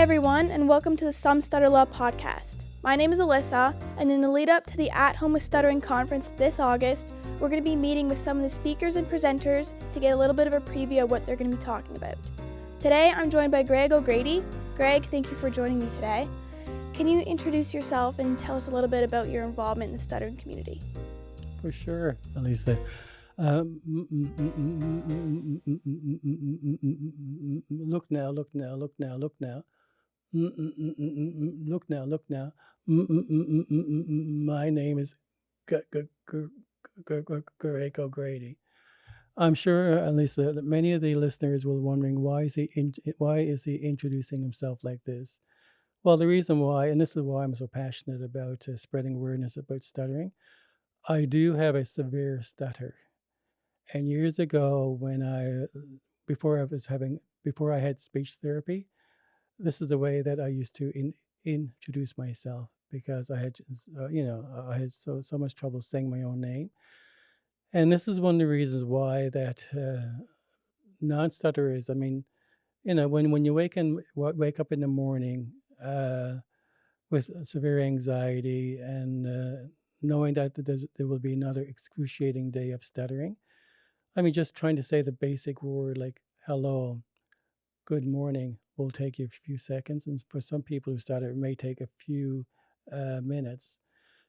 everyone, and welcome to the Some Stutter Love podcast. My name is Alyssa, and in the lead up to the At Home with Stuttering conference this August, we're going to be meeting with some of the speakers and presenters to get a little bit of a preview of what they're going to be talking about. Today, I'm joined by Greg O'Grady. Greg, thank you for joining me today. Can you introduce yourself and tell us a little bit about your involvement in the stuttering community? For sure, Elisa. Look now. Look now. My name is Greg O'Grady. I'm sure, Elisa, that many of the listeners will be wondering why is he introducing himself like this? Well, the reason why, and this is why I'm so passionate about spreading awareness about stuttering, I do have a severe stutter. And years ago, before I had speech therapy, this is the way that I used to introduce myself, because I had so much trouble saying my own name. And this is one of the reasons why that non-stutterers, when you wake up in the morning with severe anxiety and knowing that there will be another excruciating day of stuttering, just trying to say the basic word like hello, good morning will take you a few seconds. And for some people who stutter, it may take a few minutes.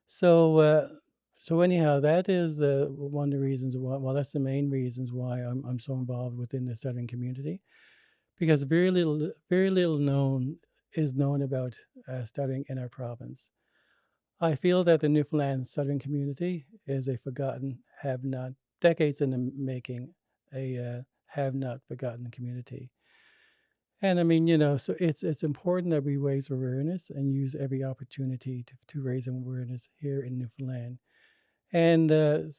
So anyhow, that is one of the reasons why, well, that's the main reasons why I'm so involved within the stuttering community, because very little is known about stuttering in our province. I feel that the Newfoundland stuttering community is a forgotten have-not, decades in the making, a have-not forgotten community. And so it's important that we raise awareness and use every opportunity to raise awareness here in Newfoundland. And I've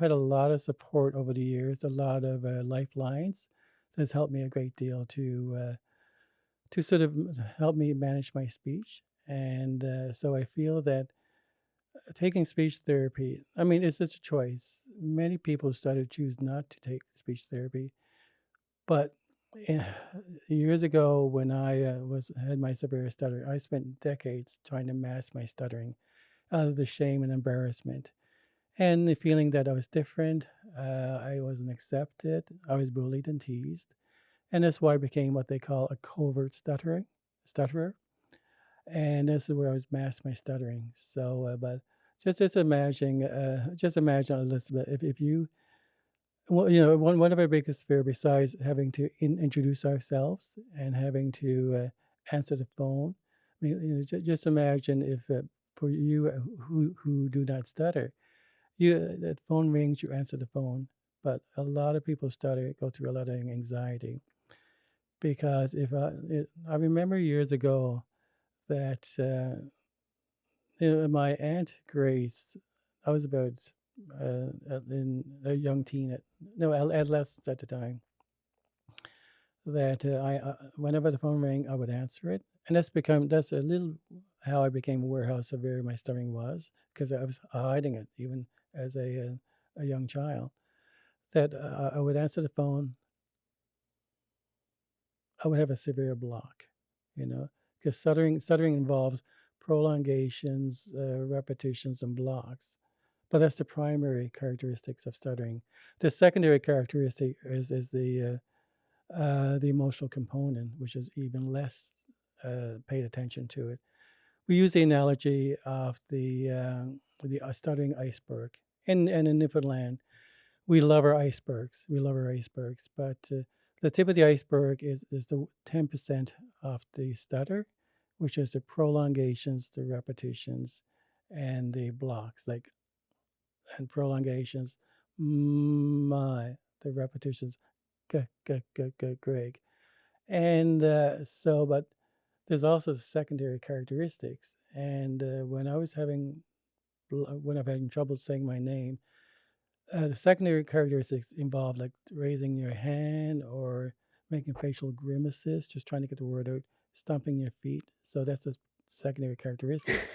had a lot of support over the years, a lot of lifelines. That's helped me a great deal to sort of help me manage my speech. And so I feel that taking speech therapy, it's a choice. Many people choose not to take speech therapy. But years ago, when I had my severe stutter, I spent decades trying to mask my stuttering out of the shame and embarrassment. And the feeling that I was different, I wasn't accepted, I was bullied and teased. And that's why I became what they call a covert stutterer. And this is where I was masked my stuttering. So, but just imagine, Elizabeth, if you, one of our biggest fear, besides having to introduce ourselves and having to answer the phone, just imagine if for you who do not stutter, that phone rings, you answer the phone. But a lot of people stutter, go through a lot of anxiety, because I remember years ago that my Aunt Grace, I was about in a young adolescence at the time, that whenever the phone rang, I would answer it. And that's a little how I became aware how severe my stuttering was, because I was hiding it even as a young child. That I would answer the phone, I would have a severe block, because stuttering involves prolongations, repetitions, and blocks. But that's the primary characteristics of stuttering. The secondary characteristic is the emotional component, which is even less paid attention to it. We use the analogy of the stuttering iceberg. And in Newfoundland, we love our icebergs. But the tip of the iceberg is the 10% of the stutter, which is the prolongations, the repetitions, and the blocks, and prolongations, the repetitions, Greg. And but there's also secondary characteristics. And when I've having trouble saying my name, the secondary characteristics involve like raising your hand or making facial grimaces, just trying to get the word out, stomping your feet. So that's secondary characteristics.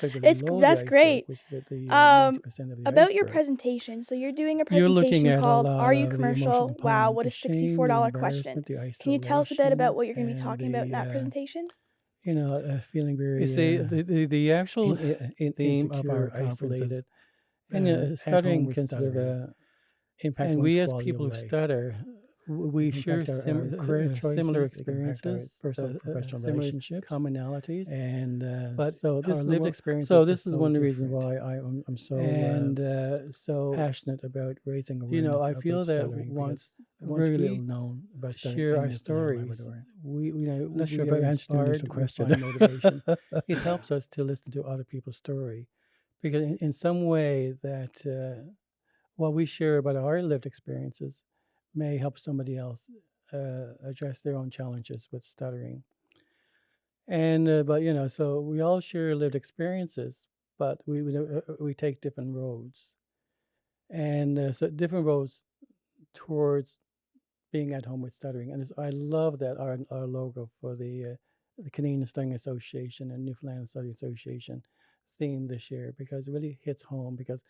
But below the That's iceberg, great. which is the 90% of the About your iceberg, presentation. So you're doing a you're looking presentation at a called lot Are You of the emotional Commercial? Wow, component, what the a shame, the $64 question. embarrassment, the Can you tell us a bit about isolation, what you're going to be and talking about in that the presentation? feeling very. You see, the actual theme of our conference is isolated, stuttering with can sort of stuttering. impact And one's we as quality people of who life. stutter, we It can share impact our career choices, similar it can impact our experiences, personal and professional similar relationships, commonalities, and but so this our is lived one, experiences so are this is so one of the reasons different. why I'm so So, passionate about raising awareness I about feel that stuttering, once because very little we known about stuttering share in our this part of stories, Labrador. we I'm not sure we if are I've answered your initial inspired, we question. find motivation. It helps us to listen to other people's story, because in some way that what we share about our lived experiences may help somebody else address their own challenges with stuttering. And but so we all share lived experiences, but we take different roads, and so different roads towards being at home with stuttering. And I love that our logo for the Canadian Stuttering Association and Newfoundland Stuttering Association theme this year, because it really hits home, because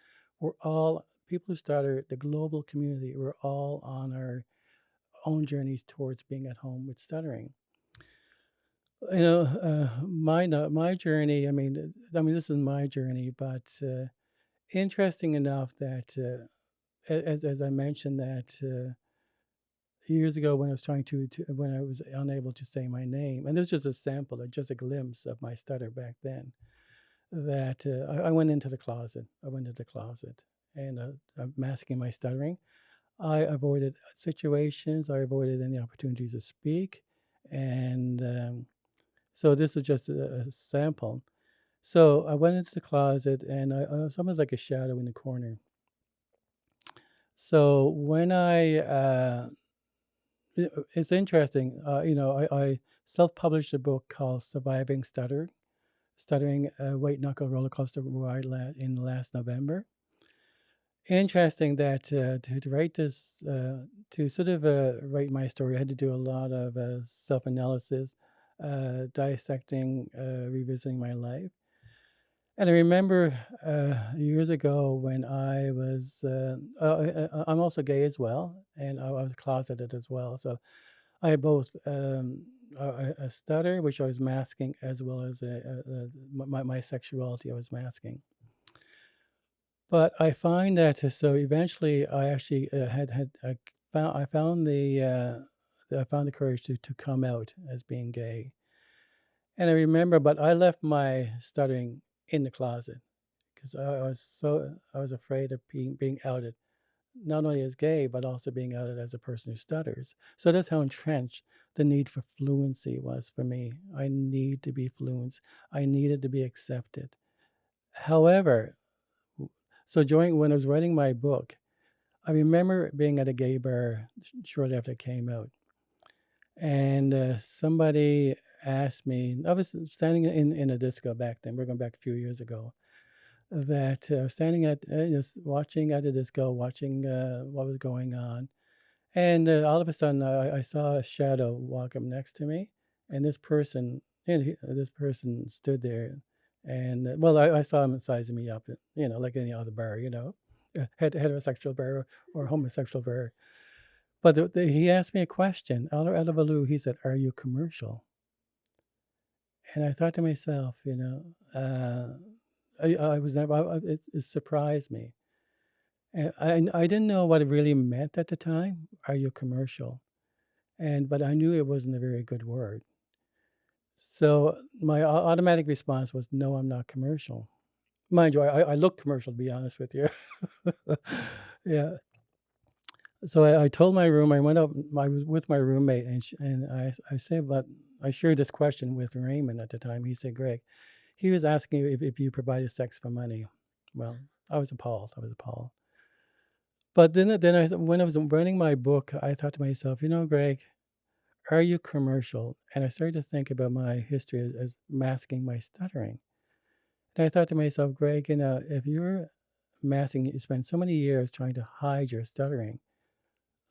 we're all people who stutter, the global community, we're all on our own journeys towards being at home with stuttering. My journey. This is my journey, but interesting enough that as I mentioned that years ago, when I was trying to when I was unable to say my name, and this is just a sample, just a glimpse of my stutter back then. That I went into the closet. And I'm masking my stuttering. I avoided situations. I avoided any opportunities to speak, and so this is just a sample. So I went into the closet, and I was almost like a shadow in the corner. So when it's interesting. I self-published a book called "Surviving Stuttering: a White Knuckle Roller Coaster Ride" in last November. Interesting that to write this, to sort of write my story, I had to do a lot of self-analysis, dissecting, revisiting my life. And I remember years ago when I was, I'm also gay as well, and I was closeted as well. So I had both a stutter, which I was masking, as well as my sexuality I was masking. But I find that so eventually I actually I found the courage to come out as being gay. And I remember, but I left my stuttering in the closet, because I was afraid of being outed, not only as gay, but also being outed as a person who stutters. So that's how entrenched the need for fluency was for me. I need to be fluent. I needed to be accepted. However, so when I was writing my book, I remember being at a gay bar shortly after it came out, and somebody asked me. I was standing in a disco back then. We're going back a few years ago. That I was standing at just watching at a disco, watching what was going on, and all of a sudden I saw a shadow walk up next to me, and this person stood there, and well, I saw him sizing me up, like any other bar, heterosexual bar or homosexual bar. But he asked me a question out of a blue. He said, "Are you commercial?" And I thought to myself, I was never. It surprised me. And I didn't know what it really meant at the time. Are you commercial? But I knew it wasn't a very good word. So my automatic response was, no, I'm not commercial. Mind you, I look commercial, to be honest with you. Yeah. So I told my room. I went up. I was with my roommate, and I said, but I shared this question with Raymond at the time. He said, Greg, he was asking if you provided sex for money. Well, I was appalled. But then when I was writing my book, I thought to myself, Greg, are you commercial? And I started to think about my history as masking my stuttering. And I thought to myself, Greg, if you're masking, you spend so many years trying to hide your stuttering.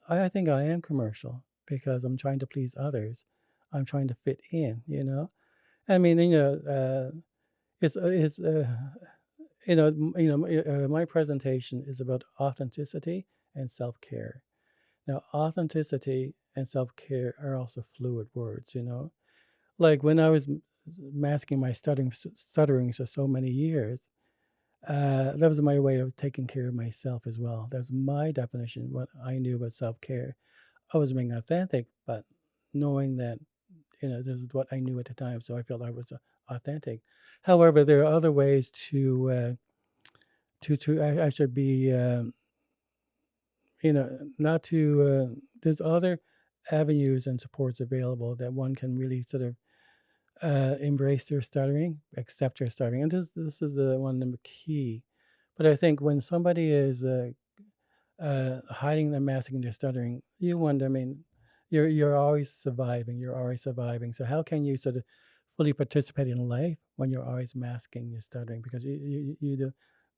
I think I am commercial, because I'm trying to please others. I'm trying to fit in. I mean, it's my presentation is about authenticity and self-care. Now, authenticity and self-care are also fluid words, Like when I was masking my stutterings for so many years, that was my way of taking care of myself as well. That was my definition, what I knew about self-care. I was being authentic, but knowing that, this is what I knew at the time, so I felt I was authentic. However, there are other ways to actually be, not to. There's other avenues and supports available that one can really sort of embrace their stuttering, accept their stuttering, and this is the one of the key. But I think when somebody is hiding and masking their stuttering, you wonder. I mean, you're always surviving. You're always surviving. So how can you sort of fully participate in life when you're always masking your stuttering? Because you do.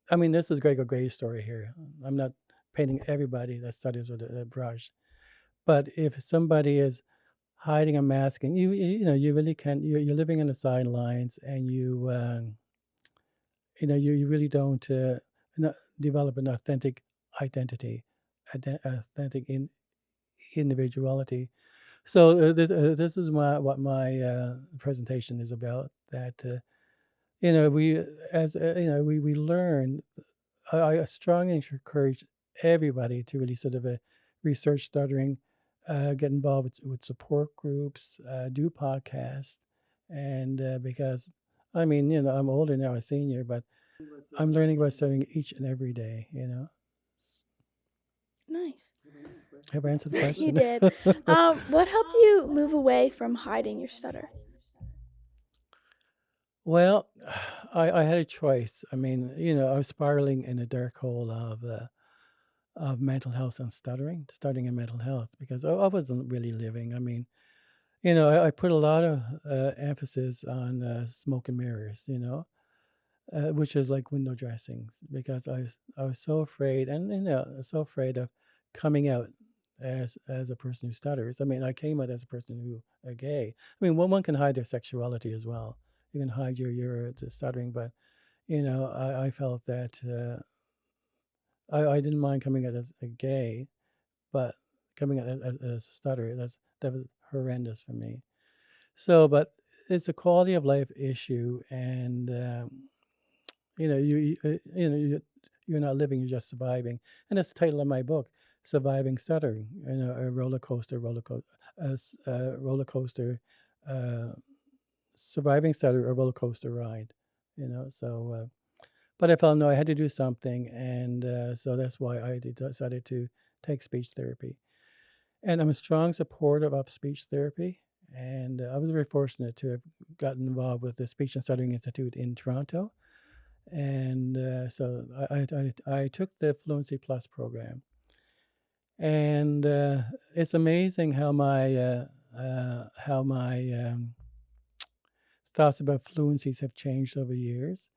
I mean, this is Gregor Gray's story here. I'm not painting everybody that stutters with a brush, but if somebody is hiding and masking, you really can't. You're living on the sidelines, and you really don't develop an authentic identity, authentic individuality. So this is what my presentation is about. That we as we learn. I strongly encourage everybody to really sort of research stuttering, get involved with support groups, do podcasts, and because I mean, I'm older now, a senior, but I'm learning about stuttering each and every day. Nice. Have I answered the You question? did. What helped you move away from hiding your stutter? Well, I had a choice. I mean, I was spiraling in a dark hole of mental health and stuttering and mental health, because I wasn't really living. I mean, I put a lot of emphasis on smoke and mirrors, which is like window dressings, because I was so afraid, and so afraid of coming out as a person who stutters. I mean, I came out as a person who are gay. I mean, one can hide their sexuality as well. You can hide your stuttering, but I felt that I didn't mind coming out as a gay, but coming out as a stutterer, that was horrendous for me. So, but it's a quality of life issue, and you're not living, you're just surviving, and that's the title of my book, "Surviving Stuttering." A roller coaster, uh, surviving stutter, a roller coaster ride. So. But I felt no, I had to do something, and so that's why I decided to take speech therapy. And I'm a strong supporter of speech therapy. And I was very fortunate to have gotten involved with the Speech and Stuttering Institute in Toronto. And so I took the Fluency Plus program. And it's amazing how my thoughts about fluencies have changed over years,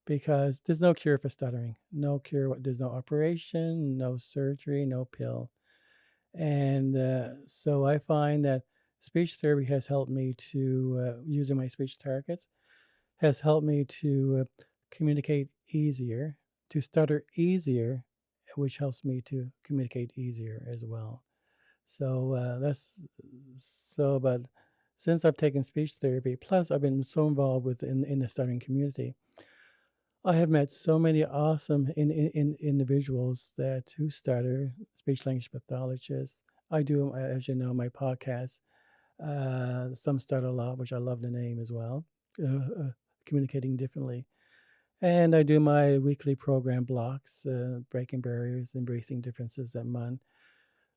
because there's no cure for stuttering. No cure. There's no operation, no surgery, no pill. And so I find that speech therapy has helped me to, using my speech targets, has helped me to communicate easier, to stutter easier, which helps me to communicate easier as well. So but since I've taken speech therapy, plus I've been so involved in the stuttering community, I have met so many awesome individuals that who stutter, speech language pathologists. I do, as you know, my podcast, Some Stutter a Lot, which I love the name as well, communicating differently. And I do my weekly program blocks, breaking barriers, embracing differences at MUN.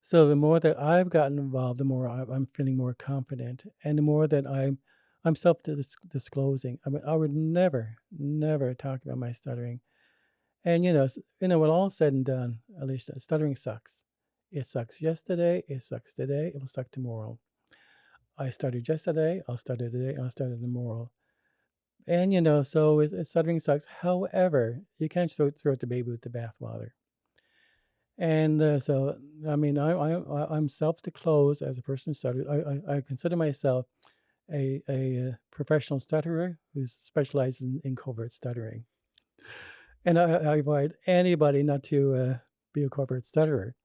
So the more that I've gotten involved, the more I'm feeling more confident, and the more that I'm self-disclosing. I mean, I would never talk about my stuttering. And when all said and done, Alicia, stuttering sucks. It sucks yesterday. It sucks today. It will suck tomorrow. I stuttered yesterday. I'll stutter today. I'll stutter tomorrow. And so stuttering sucks. However, you can't throw out the baby with the bathwater. And so, I mean, I'm self-disclosed as a person who stutters. I consider myself a professional stutterer who specializes in covert stuttering. And I invite anybody not to be a covert stutterer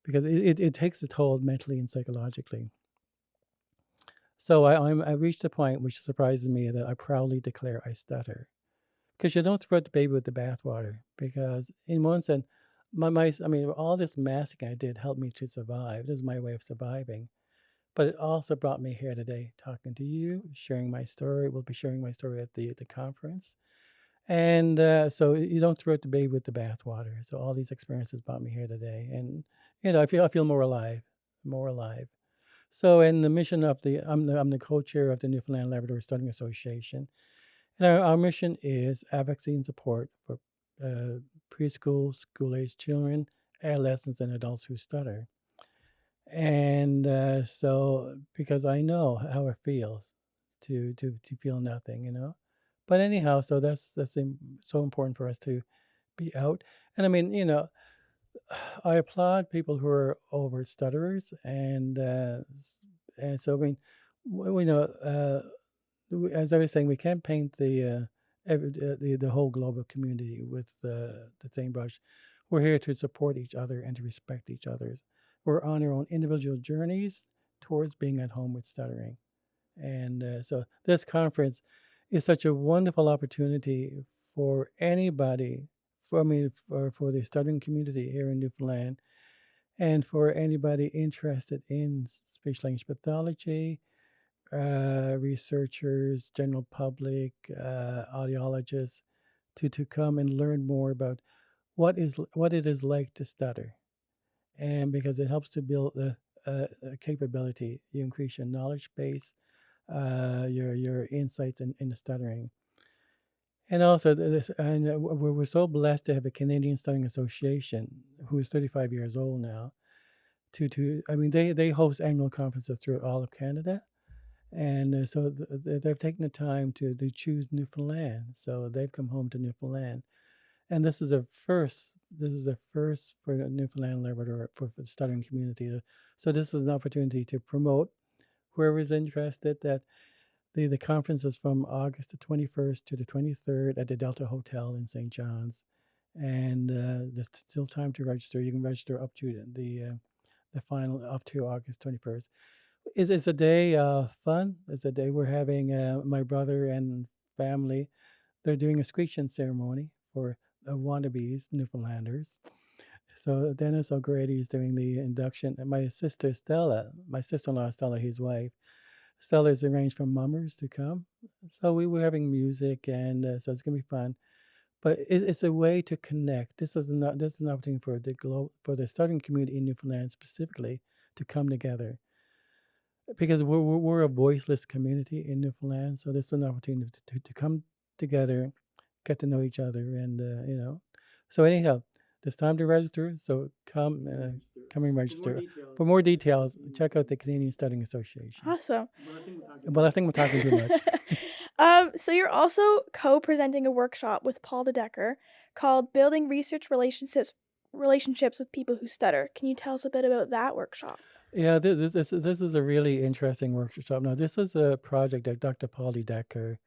because it takes a toll mentally and psychologically. So I reached a point which surprises me that I proudly declare I stutter. Because you don't throw the baby with the bathwater. Because in one sense, I mean, all this masking I did helped me to survive. This is my way of surviving. But it also brought me here today, talking to you, sharing my story. We'll be sharing my story at the conference. And so you don't throw the baby with the bathwater. So all these experiences brought me here today, and I feel more alive, more alive. So, in the mission of I'm the co-chair of the Newfoundland Labrador Stuttering Association, and our mission is advocacy and support for preschool, school-aged children, adolescents, and adults who stutter. And so, because I know how it feels to feel nothing, But anyhow, so so important for us to be out. And I mean, I applaud people who are over stutterers, and so I mean, we know, as I was saying, we can't paint the whole global community with the same brush. We're here to support each other and to respect each other's. We're on our own individual journeys towards being at home with stuttering, and so this conference is such a wonderful opportunity for anybody, for the stuttering community here in Newfoundland, and for anybody interested in speech language pathology, researchers, general public, audiologists, to come and learn more about what it is like to stutter, and because it helps to build a capability, you increase your knowledge base, your insights in the stuttering. And also, we're so blessed to have a Canadian Stuttering Association who is 35 years old now. I mean, they host annual conferences throughout all of Canada, and so they've taken the time to they choose Newfoundland. So they've come home to Newfoundland, and this is a first. This is a first for the Newfoundland Labrador for the stuttering community. So this is an opportunity to promote whoever's interested that the conference is from August the 21st to the 23rd at the Delta Hotel in St. John's, and there's still time to register. You can register up to the final up to August 21st. It's a day of fun. It's a day we're having my brother and family. They're doing a screeching ceremony for wannabes, Newfoundlanders. So Dennis O'Grady is doing the induction, and my sister Stella, my sister-in-law Stella, his wife, Stella's arranged for mummers to come. So we were having music, and so it's gonna be fun. But it's a way to connect. This is an opportunity for for the stuttering community in Newfoundland specifically to come together because we're a voiceless community in Newfoundland. So this is an opportunity to come together, get to know each other, and So anyhow, there's time to register. So come and register. For more details, check out the Canadian Stuttering Association. Awesome. But I think we're talking too much. So you're also co-presenting a workshop with Paul DeDecker called Building Research Relationships with People Who Stutter. Can you tell us a bit about that workshop? Yeah, this is a really interesting workshop. Now, this is a project that Dr. Paul Decker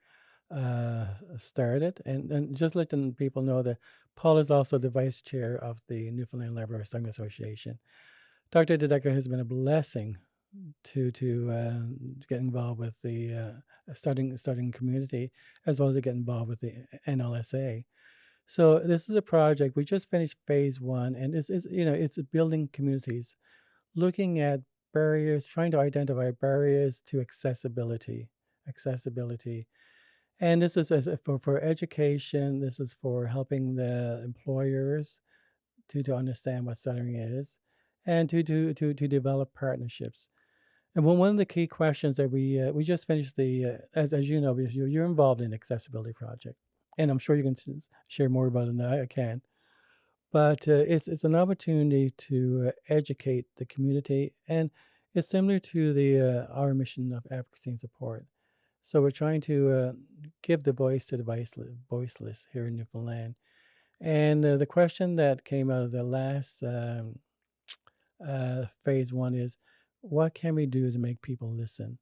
started, and just letting people know that Paul is also the vice chair of the Newfoundland Labrador Stuttering Association. Dr. DeDecker has been a blessing to get involved with the stuttering community, as well as to get involved with the NLSA. So this is a project. We just finished phase one, and it's building communities, looking at barriers, trying to identify barriers to accessibility. And this is for education. This is for helping the employers to understand what stuttering is, and to develop partnerships. And one of the key questions that we just finished as you know, because you're involved in accessibility project, and I'm sure you can share more about it than I can. But it's an opportunity to educate the community, and it's similar to the our mission of advocacy and support. So we're trying to give the voice to the voiceless here in Newfoundland. And the question that came out of the last phase one is, what can we do to make people listen?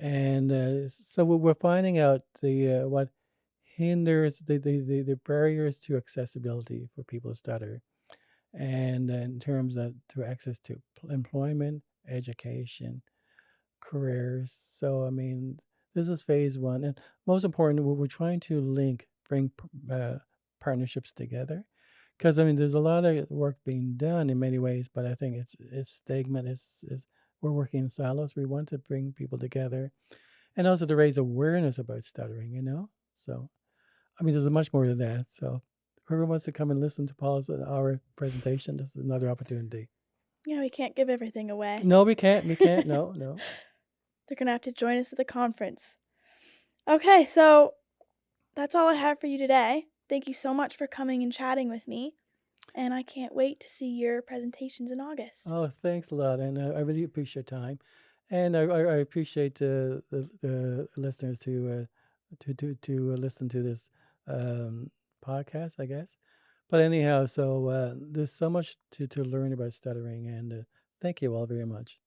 And so we're finding out the what hinders the barriers to accessibility for people who stutter, and in terms of to access to employment, education, careers. So I mean, this is phase one, and most important, we're trying to bring partnerships together, because I mean, there's a lot of work being done in many ways, but I think it's stagnant. It's we're working in silos. We want to bring people together, and also to raise awareness about stuttering. So I mean, there's much more to that. So whoever wants to come and listen to Paul's our presentation, this is another opportunity. Yeah, we can't give everything away. No, we can't. We can't. No, no. They're going to have to join us at the conference. Okay, so that's all I have for you today. Thank you so much for coming and chatting with me. And I can't wait to see your presentations in August. Oh, thanks a lot, and I really appreciate your time, and I appreciate the listeners to listen to this podcast, I guess. But anyhow, so there's so much to learn about stuttering, and thank you all very much.